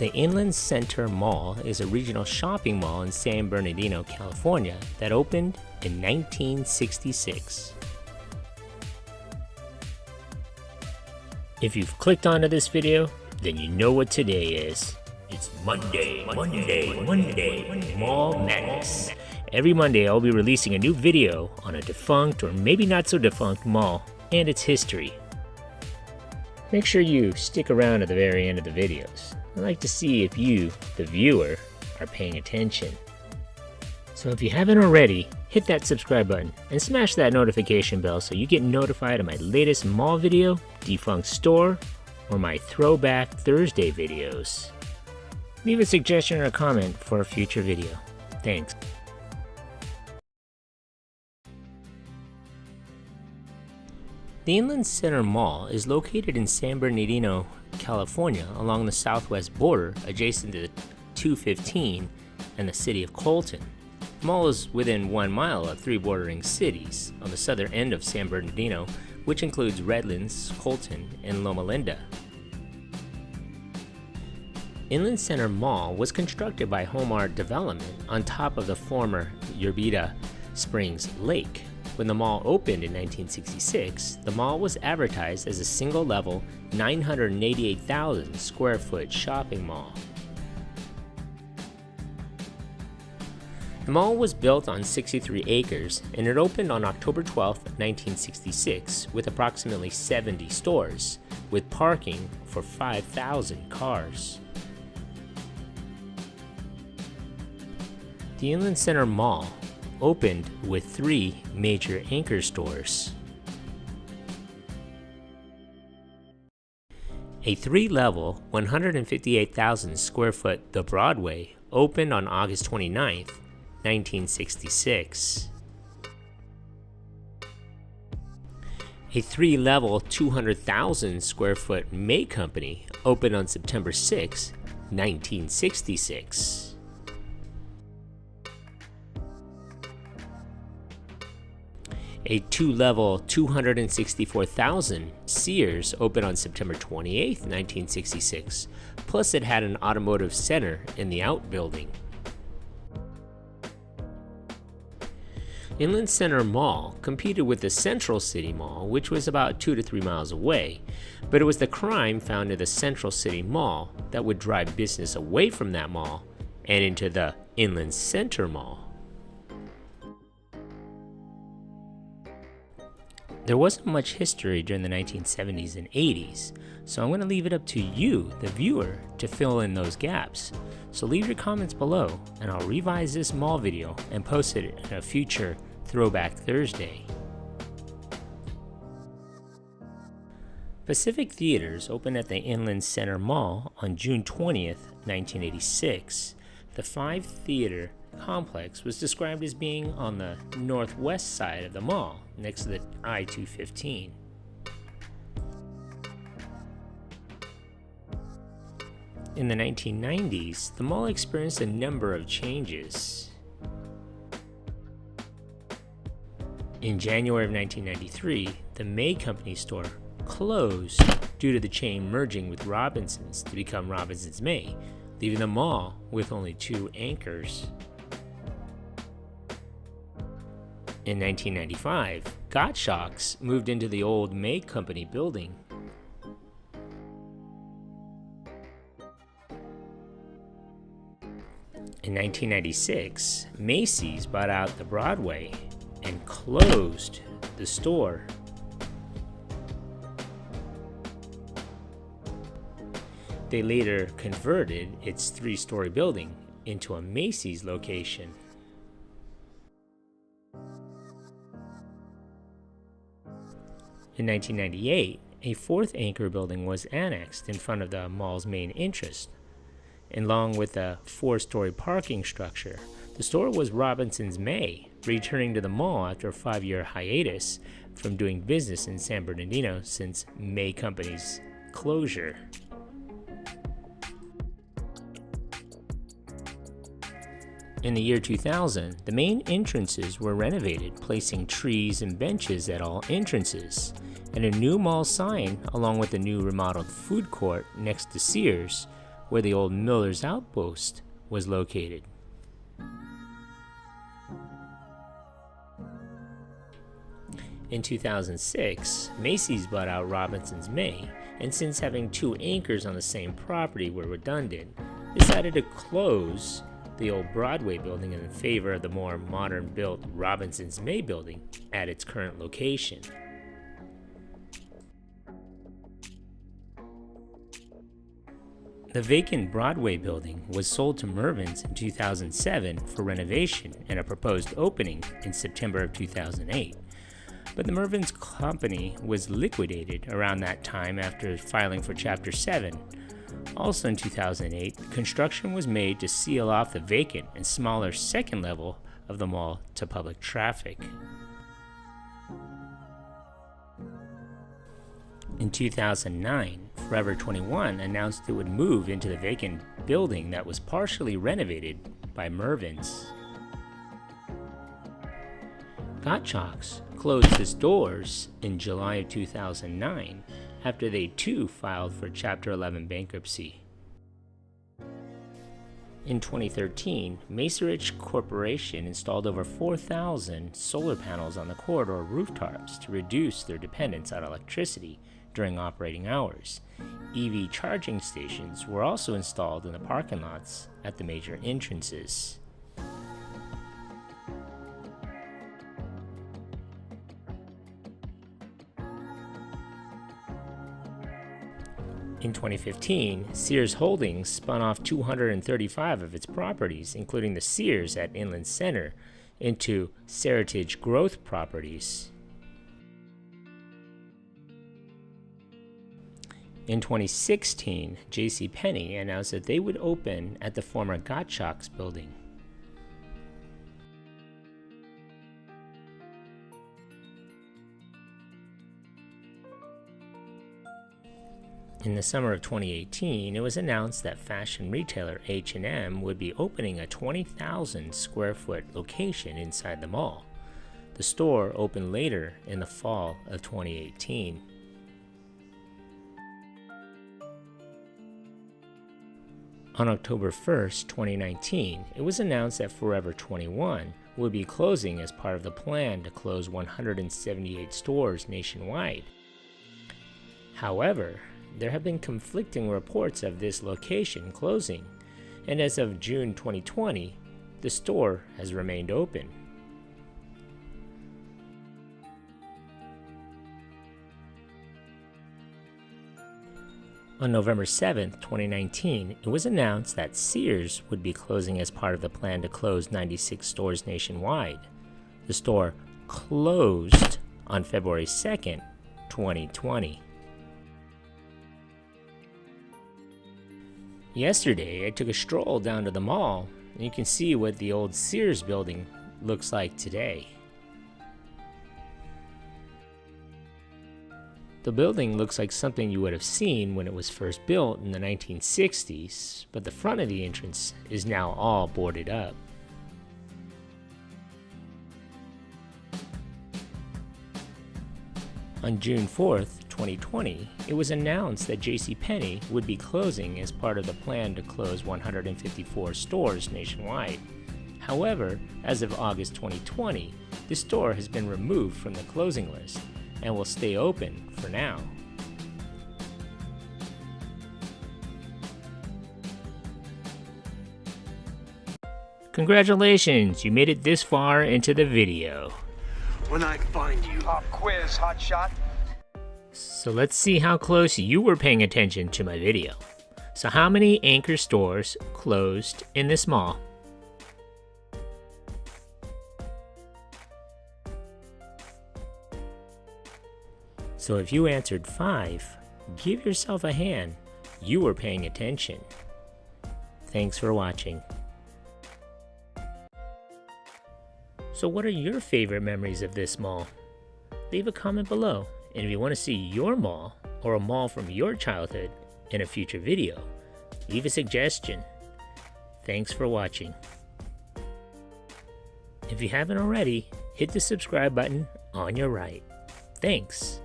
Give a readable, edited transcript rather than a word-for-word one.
The Inland Center Mall is a regional shopping mall in San Bernardino, California that opened in 1966. If you've clicked onto this video, then you know what today is. It's Monday, Mall Madness. Every Monday I'll be releasing a new video on a defunct or maybe not so defunct mall and its history. Make sure you stick around at the very end of the videos. I like to see if you, the viewer, are paying attention. So if you haven't already, hit that subscribe button and smash that notification bell so you get notified of my latest mall video, defunct store, or my Throwback Thursday videos. Leave a suggestion or a comment for a future video. Thanks. The Inland Center Mall is located in San Bernardino, California, along the southwest border, adjacent to the 215 and the city of Colton. The mall is within 1 mile of 3 bordering cities on the southern end of San Bernardino, which includes Redlands, Colton, and Loma Linda. Inland Center Mall was constructed by Homart Development on top of the former Yerbita Springs Lake. When the mall opened in 1966, the mall was advertised as a single-level, 988,000 square foot shopping mall. The mall was built on 63 acres and it opened on October 12, 1966 with approximately 70 stores, with parking for 5,000 cars. The Inland Center Mall opened with 3 major anchor stores. A 3-level, 158,000 square foot The Broadway opened on August 29, 1966. A 3-level, 200,000 square foot May Company opened on September 6, 1966. A 2-level, 264,000 Sears opened on September 28, 1966, plus it had an automotive center in the outbuilding. Inland Center Mall competed with the Central City Mall, which was about 2 to 3 miles away, but it was the crime found in the Central City Mall that would drive business away from that mall and into the Inland Center Mall. There wasn't much history during the 1970s and 80s, so I'm going to leave it up to you, the viewer, to fill in those gaps. So leave your comments below, and I'll revise this mall video and post it in a future Throwback Thursday. Pacific Theaters opened at the Inland Center Mall on June 20th, 1986. The 5-theater complex was described as being on the northwest side of the mall, next to the I-215. In the 1990s, the mall experienced a number of changes. In January of 1993, the May Company store closed due to the chain merging with Robinsons to become Robinsons May, leaving the mall with only 2 anchors. In 1995, Gottschalk's moved into the old May Company building. In 1996, Macy's bought out the Broadway and closed the store. They later converted its 3-story building into a Macy's location. In 1998, a 4th anchor building was annexed in front of the mall's main entrance. Along with a 4-story parking structure, the store was Robinsons May, returning to the mall after a 5-year hiatus from doing business in San Bernardino since May Company's closure. In the year 2000, the main entrances were renovated, placing trees and benches at all entrances, and a new mall sign, along with a new remodeled food court next to Sears, where the old Miller's Outpost was located. In 2006, Macy's bought out Robinson's May, and since having two anchors on the same property were redundant, decided to close the old Broadway building in favor of the more modern-built Robinson's May building at its current location. The vacant Broadway building was sold to Mervyn's in 2007 for renovation and a proposed opening in September of 2008. But the Mervyn's company was liquidated around that time after filing for Chapter 7. Also in 2008, construction was made to seal off the vacant and smaller second level of the mall to public traffic. In 2009, Forever 21 announced it would move into the vacant building that was partially renovated by Mervyn's. Gottschalk's closed its doors in July of 2009 after they too filed for Chapter 11 bankruptcy. In 2013, Macerich Corporation installed over 4,000 solar panels on the corridor rooftops to reduce their dependence on electricity during operating hours. EV charging stations were also installed in the parking lots at the major entrances. In 2015, Sears Holdings spun off 235 of its properties, including the Sears at Inland Center, into Macerich Growth Properties. In 2016, JCPenney announced that they would open at the former Gottschalk's building. In the summer of 2018, it was announced that fashion retailer H&M would be opening a 20,000 square foot location inside the mall. The store opened later in the fall of 2018. On October 1st, 2019, it was announced that Forever 21 would be closing as part of the plan to close 178 stores nationwide. However, there have been conflicting reports of this location closing, and as of June 2020, the store has remained open. On November 7, 2019, it was announced that Sears would be closing as part of the plan to close 96 stores nationwide. The store closed on February 2, 2020. Yesterday, I took a stroll down to the mall, and you can see what the old Sears building looks like today. The building looks like something you would have seen when it was first built in the 1960s, but the front of the entrance is now all boarded up. On June 4th, 2020, it was announced that JCPenney would be closing as part of the plan to close 154 stores nationwide. However, as of August 2020, the store has been removed from the closing list and will stay open for now. Congratulations, you made it this far into the video. When I find you. Pop quiz, hotshot. So let's see how close you were paying attention to my video. So how many anchor stores closed in this mall? So if you answered 5, give yourself a hand. You were paying attention. Thanks for watching. So what are your favorite memories of this mall? Leave a comment below, and if you want to see your mall or a mall from your childhood in a future video, leave a suggestion. Thanks for watching. If you haven't already, hit the subscribe button on your right. Thanks.